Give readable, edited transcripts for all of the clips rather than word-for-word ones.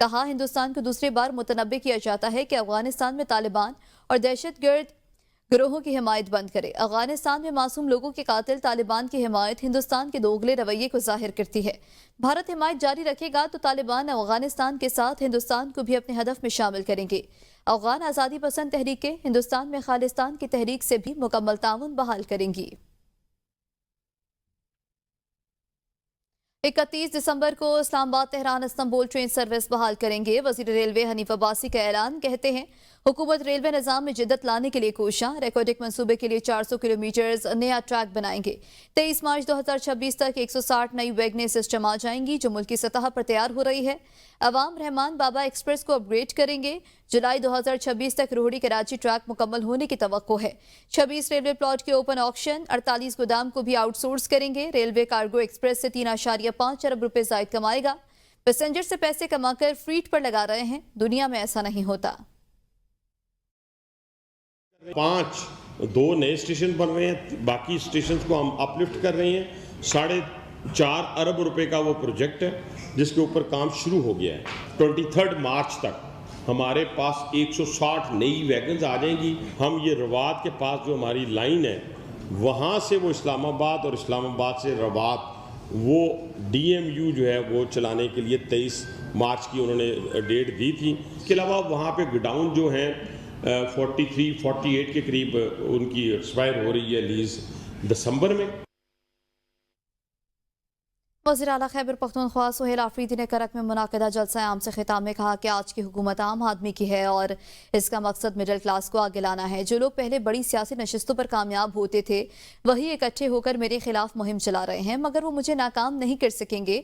کہا ہندوستان کو دوسری بار متنبع کیا جاتا ہے کہ افغانستان میں طالبان اور دہشت گرد گروہوں کی حمایت بند کرے۔ افغانستان میں معصوم لوگوں کے قاتل طالبان کی حمایت ہندوستان کے دوگلے رویے کو ظاہر کرتی ہے۔ بھارت حمایت جاری رکھے گا تو طالبان افغانستان کے ساتھ ہندوستان کو بھی اپنے ہدف میں شامل کریں گے۔ افغان آزادی پسند تحریکیں ہندوستان میں خالصتان کی تحریک سے بھی مکمل تعاون بحال کریں گی۔ 31 دسمبر کو اسلام آباد تہران استنبول ٹرین سروس بحال کریں گے۔ وزیر ریلوے حنیف عباسی کا اعلان، کہتے ہیں حکومت ریلوے نظام میں جدت لانے کے لیے کوشاں، ریکارڈک منصوبے کے لیے 400 کلومیٹرز نیا ٹریک بنائیں گے۔ 23 مارچ 2026 تک 160 نئی ویگنیں سسٹم آ جائیں گی جو ملکی سطح پر تیار ہو رہی ہے۔ عوام رحمان بابا ایکسپریس کو اپ گریڈ کریں گے۔ جولائی 2026 تک روہڑی کراچی ٹریک مکمل ہونے کی توقع ہے۔ 26 ریلوے پلاٹ کے اوپن آکشن، 48 گودام کو بھی آؤٹ سورس کریں گے۔ ریلوے کارگو ایکسپریس سے 3.5 ارب روپے زائد کمائے گا۔ پیسنجر سے پیسے کما کر فریٹ پر لگا رہے ہیں، دنیا میں ایسا نہیں ہوتا۔ 2 نئے اسٹیشن بن رہے ہیں، باقی اسٹیشنز کو ہم اپ لفٹ کر رہے ہیں۔ 4.5 ارب روپے کا وہ پروجیکٹ ہے جس کے اوپر کام شروع ہو گیا ہے۔ 23 مارچ تک ہمارے پاس 160 نئی ویگنز آ جائیں گی۔ ہم یہ روات کے پاس جو ہماری لائن ہے وہاں سے وہ اسلام آباد اور اسلام آباد سے روات وہ ڈی ایم یو جو ہے وہ چلانے کے لیے 23 مارچ کی انہوں نے ڈیٹ دی تھی۔ اس کے علاوہ وہاں پہ گڈاؤن جو ہیں 43-48 کے قریب ان کی ایکسپائر ہو رہی ہے لیز دسمبر میں۔ وزیر اعلیٰ خیبر پختونخوا سہیل آفریدی نے کرک میں منعقدہ جلسہ عام سے خطاب میں کہا کہ آج کی حکومت عام آدمی کی ہے اور اس کا مقصد مڈل کلاس کو آگے لانا ہے۔ جو لوگ پہلے بڑی سیاسی نشستوں پر کامیاب ہوتے تھے وہی اکٹھے ہو کر میرے خلاف مہم چلا رہے ہیں، مگر وہ مجھے ناکام نہیں کر سکیں گے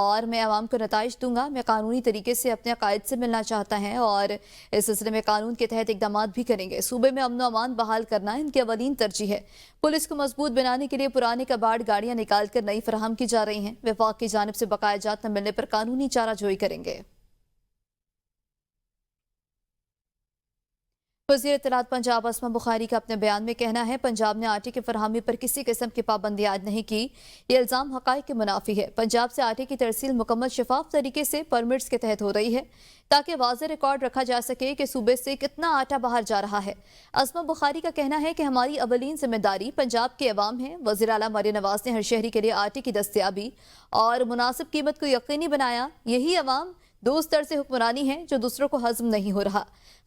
اور میں عوام کو نتائج دوں گا۔ میں قانونی طریقے سے اپنے قائد سے ملنا چاہتا ہے اور اس سلسلے میں قانون کے تحت اقدامات بھی کریں گے۔ صوبے میں امن و امان بحال کرنا ان کی اولین ترجیح ہے۔ پولیس کو مضبوط بنانے کے لیے پرانے کباڑ گاڑیاں نکال کر نئی فراہم کی جا رہی ہیں۔ وفاق کی جانب سے بقایا جات نہ ملنے پر قانونی چارہ جوئی کریں گے۔ وزیر اطلاعات پنجاب اسما بخاری کا اپنے بیان میں کہنا ہے پنجاب نے آٹے کی فراہمی پر کسی قسم کی پابندی عائد نہیں کی۔ یہ الزام حقائق کے منافی ہے۔ پنجاب سے آٹے کی ترسیل مکمل شفاف طریقے سے پرمٹس کے تحت ہو رہی ہے تاکہ واضح ریکارڈ رکھا جا سکے کہ صوبے سے کتنا آٹا باہر جا رہا ہے۔ اسما بخاری کا کہنا ہے کہ ہماری اولین ذمہ داری پنجاب کے عوام ہے۔ وزیر اعلیٰ مریم نواز نے ہر شہری کے لیے آٹے کی دستیابی اور مناسب قیمت کو یقینی بنایا۔ یہی عوام دوست طرز سے حکمرانی ہے جو دوسروں کو ہضم نہیں ہو رہا۔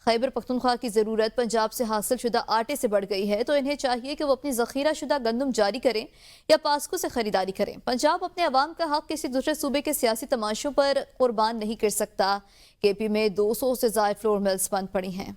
خیبر پختونخوا کی ضرورت پنجاب سے حاصل شدہ آٹے سے بڑھ گئی ہے تو انہیں چاہیے کہ وہ اپنی ذخیرہ شدہ گندم جاری کریں یا پاسکو سے خریداری کریں۔ پنجاب اپنے عوام کا حق کسی دوسرے صوبے کے سیاسی تماشوں پر قربان نہیں کر سکتا۔ کے پی میں 200 سے زائد فلور ملز بند پڑی ہیں۔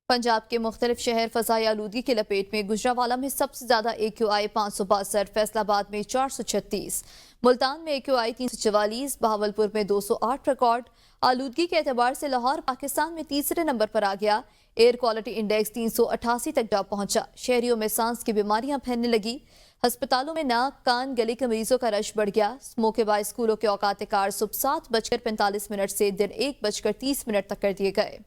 پنجاب کے مختلف شہر فضائی آلودگی کی لپیٹ میں۔ گجرانوالہ میں سب سے زیادہ AQI 562، فیصل آباد میں 436، ملتان میں AQI 344، بہاولپور میں 208 ریکارڈ۔ آلودگی کے اعتبار سے لاہور پاکستان میں تیسرے نمبر پر آ گیا۔ ایئر کوالٹی انڈیکس 388 تک جا پہنچا۔ شہریوں میں سانس کی بیماریاں پھیلنے لگی۔ ہسپتالوں میں ناک کان گلے کے مریضوں کا رش بڑھ گیا۔ اسموک کے باعث اسکولوں کے اوقات کار صبح 7:45 سے دن 1:30 تک کر دیے گئے۔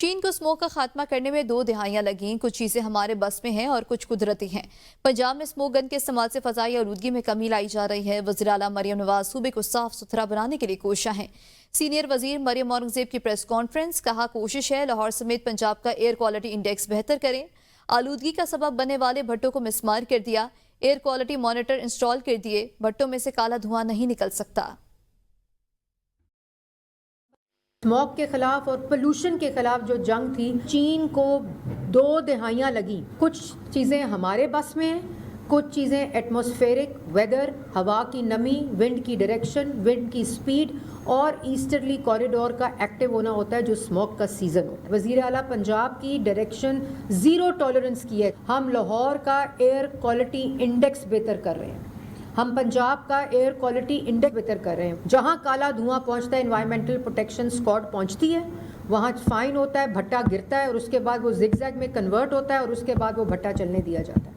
چین کو اسموک کا خاتمہ کرنے میں 2 دہائیاں لگیں۔ کچھ چیزیں ہمارے بس میں ہیں اور کچھ قدرتی ہیں۔ پنجاب میں اسموک گن کے استعمال سے فضائی آلودگی میں کمی لائی جا رہی ہے۔ وزیر اعلیٰ مریم نواز صوبے کو صاف ستھرا بنانے کے لیے کوشاں ہیں۔ سینئر وزیر مریم اورنگزیب کی پریس کانفرنس، کہا کوشش ہے لاہور سمیت پنجاب کا ایئر کوالٹی انڈیکس بہتر کریں۔ آلودگی کا سبب بننے والے بھٹوں کو مسمار کر دیا۔ ایئر کوالٹی مانیٹر انسٹال کر دیے۔ بھٹوں میں سے کالا دھواں نہیں نکل سکتا۔ اسموگ کے خلاف اور پولوشن کے خلاف جو جنگ تھی، چین کو 2 دہائیاں لگیں۔ کچھ چیزیں ہمارے بس میں ہیں، کچھ چیزیں ایٹماسفیرک، ویدر، ہوا کی نمی، ونڈ کی ڈائریکشن، ونڈ کی سپیڈ اور ایسٹرلی کوریڈور کا ایکٹیو ہونا ہوتا ہے جو اسموگ کا سیزن ہوتا ہے۔ وزیر اعلیٰ پنجاب کی ڈائریکشن 0 ٹالرنس کی ہے۔ ہم لاہور کا ایئر کوالٹی انڈیکس بہتر کر رہے ہیں، ہم پنجاب کا ایئر کوالٹی انڈیکس بہتر کر رہے ہیں۔ جہاں کالا دھواں پہنچتا ہے انوائرمنٹل پروٹیکشن اسکواڈ پہنچتی ہے، وہاں فائن ہوتا ہے، بھٹا گرتا ہے اور اس کے بعد وہ زگ زیگ میں کنورٹ ہوتا ہے اور اس کے بعد وہ بھٹا چلنے دیا جاتا ہے۔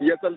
PSL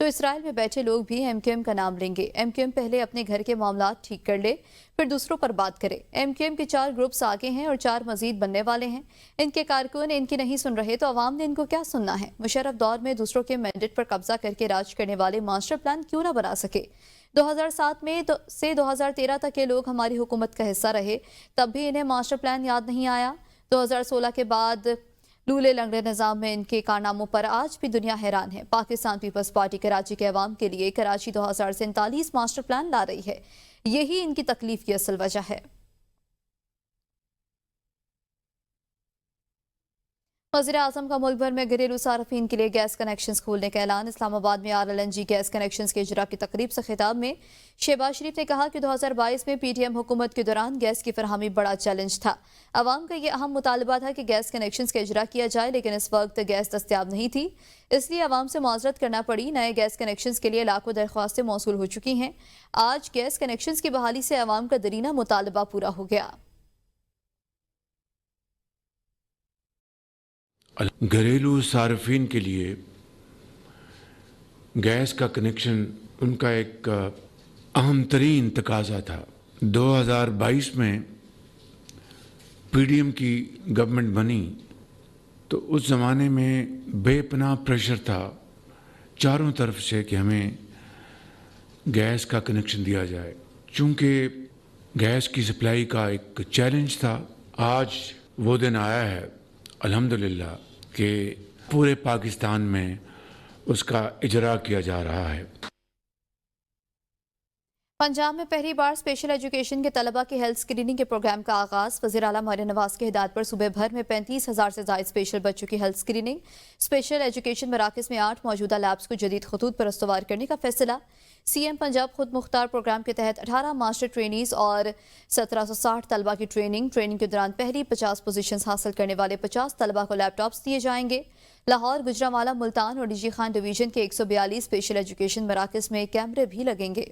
تو اسرائیل میں بیٹھے لوگ بھی ایم کیو ایم کا نام لیں گے۔ ایم کیو ایم پہلے اپنے گھر کے معاملات ٹھیک کر لے، پھر دوسروں پر بات کرے۔ ایم کیو ایم کے 4 گروپس آگے ہیں اور 4 مزید بننے والے ہیں۔ ان کے کارکن ان کی نہیں سن رہے تو عوام نے ان کو کیا سننا ہے؟ مشرف دور میں دوسروں کے مینڈیٹ پر قبضہ کر کے راج کرنے والے ماسٹر پلان کیوں نہ بنا سکے؟ 2007 میں سے 2013 تک کے لوگ ہماری حکومت کا حصہ رہے، تب بھی انہیں ماسٹر پلان یاد نہیں آیا۔ 2016 کے بعد لولے لنگڑے نظام میں ان کے کارناموں پر آج بھی دنیا حیران ہے۔ پاکستان پیپلز پارٹی کراچی کے عوام کے لیے کراچی 2047 ماسٹر پلان لا رہی ہے، یہی ان کی تکلیف کی اصل وجہ ہے۔ وزیر اعظم کا ملک بھر میں گھریلو صارفین کے لیے گیس کنیکشنز کھولنے کا اعلان۔ اسلام آباد میں RLNG گیس کنیکشنز کے اجرا کی تقریب سے خطاب میں شہباز شریف نے کہا کہ 2022 میں پی ٹی ایم حکومت کے دوران گیس کی فراہمی بڑا چیلنج تھا۔ عوام کا یہ اہم مطالبہ تھا کہ گیس کنیکشنز کا اجرا کیا جائے، لیکن اس وقت گیس دستیاب نہیں تھی، اس لیے عوام سے معذرت کرنا پڑی۔ نئے گیس کنیکشنز کے لیے لاکھوں درخواستیں موصول ہو چکی ہیں۔ آج گیس کنیکشنز کی بحالی سے عوام کا درینہ مطالبہ پورا ہو گیا۔ گھریلو صارفین کے لیے گیس کا کنیکشن ان کا ایک اہم ترین تقاضا تھا۔ 2022 میں پی ڈی ایم کی گورنمنٹ بنی تو اس زمانے میں بے پناہ پریشر تھا چاروں طرف سے کہ ہمیں گیس کا کنیکشن دیا جائے۔ چونکہ گیس کی سپلائی کا ایک چیلنج تھا، آج وہ دن آیا ہے الحمدللہ کہ پورے پاکستان میں اس کا اجرا کیا جا رہا ہے۔ پنجاب میں پہلی بار اسپیشل ایجوکیشن کے طلبہ کی ہیلتھ اسکریننگ کے پروگرام کا آغاز۔ وزیر اعلیٰ مریم نواز کی ہدایت پر صوبے بھر میں 35,000 سے زائد اسپیشل بچوں کی ہیلتھ اسکریننگ۔ اسپیشل ایجوکیشن مراکز میں 8 موجودہ لیبس کو جدید خطوط پر استوار کرنے کا فیصلہ۔ سی ایم پنجاب خود مختار پروگرام کے تحت 18 ماسٹر ٹرینیز اور 1760 طلبہ کی ٹریننگ کے دوران پہلی 50 پوزیشنز حاصل کرنے والے 50 طلبہ کو لیپ ٹاپس دیے جائیں گے۔ لاہور، گجرانوالہ، ملتان اور ڈی جی خان ڈویژن کے 142 اسپیشل ایجوکیشن مراکز میں کیمرے بھی لگیں گے۔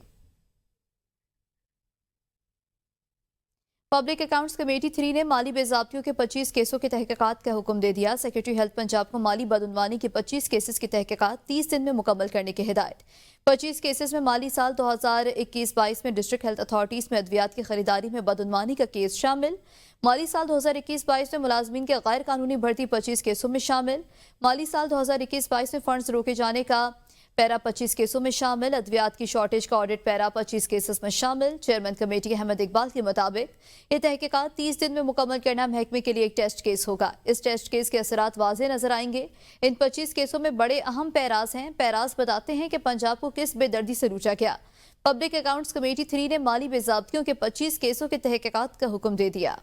پبلک اکاؤنٹس کمیٹی 3 نے مالی بے ضابطیوں کے 25 کیسوں کی تحقیقات کا حکم دے دیا۔ سیکرٹری ہیلتھ پنجاب کو مالی بدعنوانی کے 25 کیسز کی تحقیقات 30 دن میں مکمل کرنے کی ہدایت۔ 25 کیسز میں مالی سال 2021-22 میں ڈسٹرکٹ ہیلتھ اتھارٹیز میں ادویات کی خریداری میں بدعنوانی کا کیس شامل۔ مالی سال 2021-22 میں ملازمین کے غیر قانونی بھرتی 25 کیسوں میں شامل۔ مالی سال 2021-22 میں فنڈز روکے جانے کا پیرا 25 کیسوں میں شامل۔ ادویات کی شارٹیج کا آڈٹ پیرا 25 کیسز میں شامل۔ چیئرمین کمیٹی احمد اقبال کے مطابق یہ تحقیقات 30 دن میں مکمل کرنا محکمے کے لیے ایک ٹیسٹ کیس ہوگا۔ اس ٹیسٹ کیس کے اثرات واضح نظر آئیں گے۔ ان 25 کیسوں میں بڑے اہم پیراز ہیں۔ پیراز بتاتے ہیں کہ پنجاب کو کس بے دردی سے لوٹا گیا۔ پبلک اکاؤنٹس کمیٹی 3 نے مالی بے ضابطیوں کے 25 کیسوں کی تحقیقات کا حکم دے دیا۔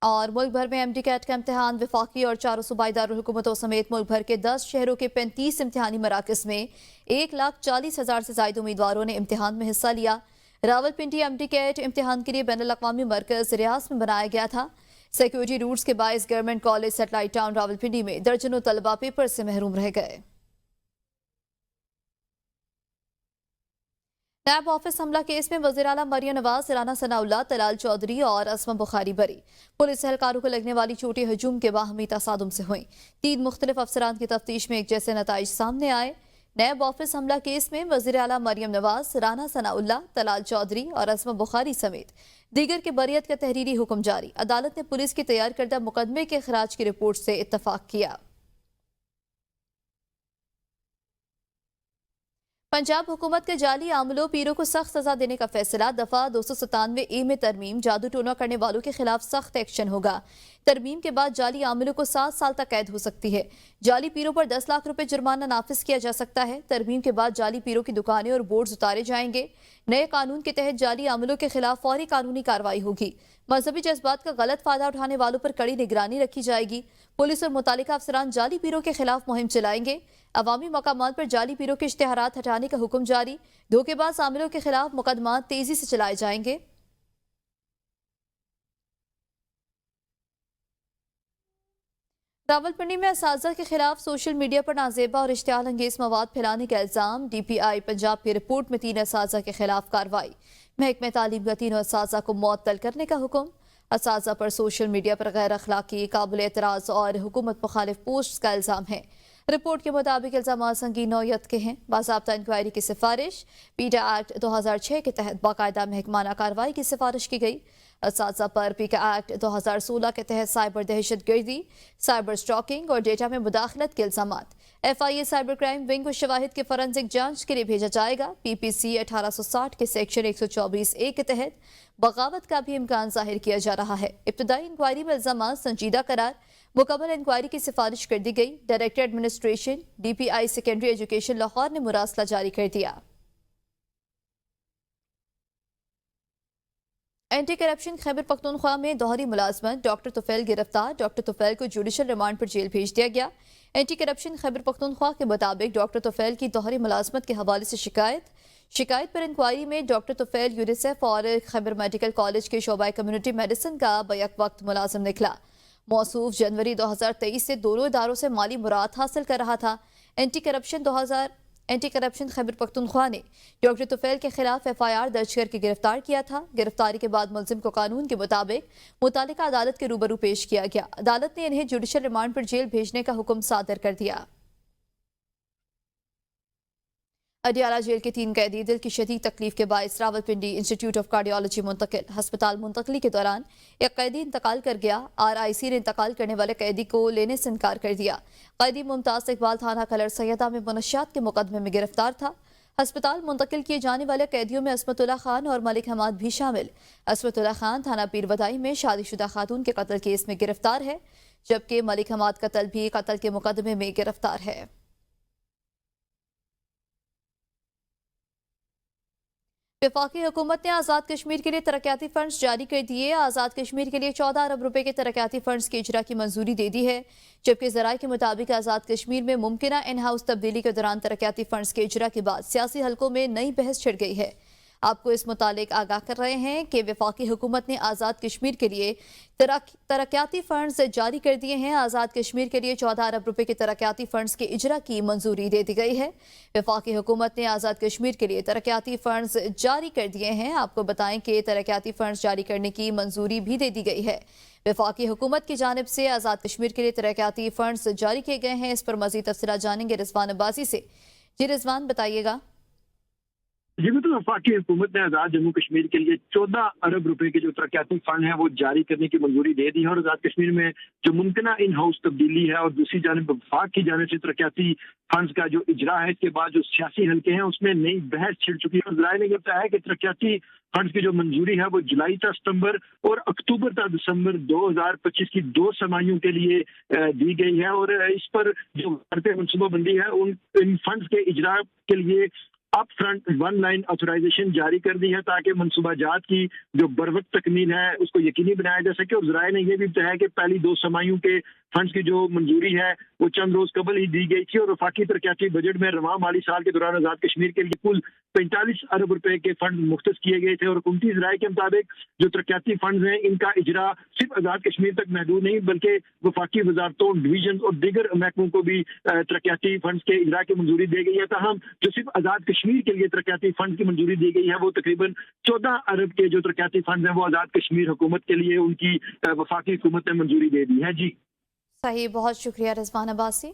اور ملک بھر میں MD کیٹ کا امتحان وفاقی اور 4 صوبائی دارالحکومتوں سمیت ملک بھر کے 10 شہروں کے 35 امتحانی مراکز میں 1,40,000 سے زائد امیدواروں نے امتحان میں حصہ لیا۔ راولپنڈی MD کیٹ امتحان کے لیے بین الاقوامی مرکز ریاض میں بنایا گیا تھا۔ سیکیورٹی روٹس کے باعث government college satellite town Rawalpindi میں درجنوں طلبہ پیپر سے محروم رہ گئے۔ نیب آفس حملہ کیس میں وزیر اعلیٰ مریم نواز، رانا ثناء اللہ، طلال چودھری اور اسما بخاری بری۔ پولیس اہلکاروں کو لگنے والی چوٹیں ہجوم کے باہمی تصادم سے ہوئیں۔ 3 مختلف افسران کی تفتیش میں ایک جیسے نتائج سامنے آئے۔ نیب آفس حملہ کیس میں وزیر اعلیٰ مریم نواز، رانا ثناء اللہ، طلال چودھری اور اسما بخاری سمیت دیگر کی بریت کا تحریری حکم جاری۔ عدالت نے پولیس کی تیار کردہ مقدمے کے اخراج کی رپورٹ سے اتفاق کیا۔ پنجاب حکومت کے جعلی عاملوں پیروں کو سخت سزا دینے کا فیصلہ۔ دفعہ 297A میں ترمیم، جادو ٹونا کرنے والوں کے خلاف سخت ایکشن ہوگا۔ ترمیم کے بعد جعلی عاملوں کو 7 سال تک قید ہو سکتی ہے۔ جعلی پیروں پر 10 لاکھ روپے جرمانہ نافذ کیا جا سکتا ہے۔ ترمیم کے بعد جعلی پیروں کی دکانیں اور بورڈز اتارے جائیں گے۔ نئے قانون کے تحت جعلی عاملوں کے خلاف فوری قانونی کارروائی ہوگی۔ مذہبی جذبات کا غلط فائدہ اٹھانے والوں پر کڑی نگرانی رکھی جائے گی۔ پولیس اور متعلقہ افسران جعلی پیروں کے خلاف مہم چلائیں گے۔ عوامی مقامات پر جعلی پیروں کے اشتہارات ہٹانے کا حکم جاری۔ دھوکے باز عاملوں کے خلاف مقدمات تیزی سے چلائے جائیں گے۔ راولپنڈی میں اساتذہ کے خلاف سوشل میڈیا پر نازیبا اور اشتعال انگیز مواد پھیلانے کا الزام۔ DPI پنجاب کی رپورٹ میں 3 اساتذہ کے خلاف کارروائی۔ محکمہ تعلیم کا 3 اساتذہ کو معطل کرنے کا حکم۔ اساتذہ پر سوشل میڈیا پر غیر اخلاقی، قابل اعتراض اور حکومت مخالف پوسٹس کا الزام ہے۔ رپورٹ کے مطابق الزامات سنگین نوعیت کے ہیں۔ باضابطہ انکوائری کی سفارش پیٹا ایکٹ 2006 کے تحت باقاعدہ محکمانہ کارروائی کی سفارش کی گئی۔ اساتذہ پر پیٹا ایکٹ 2016 کے تحت سائبر دہشت گردی، سائبر اسٹاکنگ اور ڈیٹا میں مداخلت کے الزامات۔ FIA سائبر کرائم ونگ کو شواہد کے فورنزک جانچ کے لیے بھیجا جائے گا۔ PPC 1860 کے سیکشن 124A کے تحت بغاوت کا بھی امکان ظاہر کیا جا رہا ہے۔ ابتدائی انکوائری میں الزامات سنجیدہ قرار مکمل انکوائری کی سفارش کر دی گئی۔ Director administration DPI secondary education Lahore نے مراسلہ جاری کر دیا۔ اینٹی کرپشن خیبر پختونخوا میں دوہری ملازمت، ڈاکٹر طفیل گرفتار۔ ڈاکٹر طفیل کو جوڈیشل ریمانڈ پر جیل بھیج دیا گیا۔ اینٹی کرپشن خیبر پختونخوا کے مطابق ڈاکٹر طفیل کی دوہری ملازمت کے حوالے سے شکایت پر انکوائری میں ڈاکٹر طفیل یونیسیف اور خیبر میڈیکل کالج کے شعبہ کمیونٹی میڈیسن کا بیک وقت ملازم نکلا۔ موصوف جنوری 2023 سے دونوں اداروں سے مالی مراد حاصل کر رہا تھا۔ اینٹی کرپشن خیبر پختونخوا نے ڈاکٹر طفیل کے خلاف FIR درج کر کے گرفتار کیا تھا۔ گرفتاری کے بعد ملزم کو قانون کے مطابق متعلقہ عدالت کے روبرو پیش کیا گیا۔ عدالت نے انہیں جوڈیشل ریمانڈ پر جیل بھیجنے کا حکم صادر کر دیا۔ اڈیالہ جیل کے 3 قیدی دل کی شدید تکلیف کے باعث راولپنڈی انسٹیٹیوٹ آف کارڈیالوجی منتقل۔ ہسپتال منتقلی کے دوران ایک قیدی انتقال کر گیا۔ RIC نے انتقال کرنے والے قیدی کو لینے سے انکار کر دیا۔ قیدی ممتاز اقبال تھانہ کلر سیدہ میں منشیات کے مقدمے میں گرفتار تھا۔ ہسپتال منتقل کیے جانے والے قیدیوں میں عصمت اللہ خان اور ملک حماد بھی شامل۔ عصمت اللہ خان تھانہ پیر بدائی میں شادی شدہ خاتون کے قتل کیس میں گرفتار ہے، جبکہ ملک حماد قتل کے مقدمے میں گرفتار ہے۔ وفاقی حکومت نے آزاد کشمیر کے لیے ترقیاتی فنڈز جاری کر دیے۔ آزاد کشمیر کے لیے 14 ارب روپے کے ترقیاتی فنڈز کے اجرا کی منظوری دے دی ہے، جبکہ ذرائع کے مطابق آزاد کشمیر میں ممکنہ ان ہاؤس تبدیلی کے دوران ترقیاتی فنڈز کے اجرا کے بعد سیاسی حلقوں میں نئی بحث چھڑ گئی ہے۔ آپ کو اس متعلق آگاہ کر رہے ہیں کہ وفاقی حکومت نے آزاد کشمیر کے لیے ترقیاتی فنڈز جاری کر دیے ہیں۔ آزاد کشمیر کے لیے 14 ارب روپے کے ترقیاتی فنڈز کے اجرا کی منظوری دے دی گئی ہے۔ وفاقی حکومت نے آزاد کشمیر کے لیے ترقیاتی فنڈز جاری کر دیے ہیں۔ آپ کو بتائیں کہ ترقیاتی فنڈز جاری کرنے کی منظوری بھی دے دی گئی ہے۔ وفاقی حکومت کی جانب سے آزاد کشمیر کے لیے ترقیاتی فنڈز جاری کیے گئے ہیں۔ اس پر مزید تفصیلات جانیں گے رضوان عباسی سے۔ جی رضوان، بتائیے گا۔ جی بالکل، وفاقی حکومت نے آزاد جموں کشمیر کے لیے 14 ارب روپے کے جو ترقیاتی فنڈ ہیں وہ جاری کرنے کی منظوری دے دی ہے، اور آزاد کشمیر میں جو ممکنہ ان ہاؤس تبدیلی ہے اور دوسری جانب وفاق کی جانب سے ترقیاتی فنڈز کا جو اجرا ہے، اس کے بعد جو سیاسی حلقے ہیں اس میں نئی بحث چھڑ چکی ہے۔ اور ذرائع نے یہ بتایا ہے کہ ترقیاتی فنڈز کی جو منظوری ہے وہ جولائی تا ستمبر اور اکتوبر تا دسمبر 2025 کی 2 سرمایوں کے لیے دی گئی ہے، اور اس پر جو منصوبہ بندی ہے ان فنڈز کے اجرا کے لیے اپ فرنٹ 1 لائن آتھورائزیشن جاری کر دی ہے، تاکہ منصوبہ جات کی جو بروقت تکمیل ہے اس کو یقینی بنایا جا سکے۔ اور ذرائع نے یہ بھی بتایا کہ پہلی 2 سرمایوں کے فنڈز کی جو منظوری ہے وہ چند روز قبل ہی دی گئی تھی، اور وفاقی ترقیاتی بجٹ میں رواں مالی سال کے دوران آزاد کشمیر کے لیے کل 45 ارب روپے کے فنڈ مختص کیے گئے تھے۔ اور حکومتی ذرائع کے مطابق جو ترقیاتی فنڈز ہیں ان کا اجرا صرف آزاد کشمیر تک محدود نہیں، بلکہ وفاقی وزارتوں، ڈویژن اور دیگر محکموں کو بھی ترقیاتی فنڈز کے اجرا کی منظوری دی گئی ہے۔ تاہم جو صرف آزاد کشمیر کے لیے ترقیاتی فنڈ کی منظوری دی گئی ہے وہ تقریباً 14 ارب کے جو ترقیاتی فنڈز ہیں وہ آزاد کشمیر حکومت کے لیے ان کی وفاقی حکومت نے منظوری دے دی ہے۔ جی صحیح، بہت شکریہ رضوان عباسی۔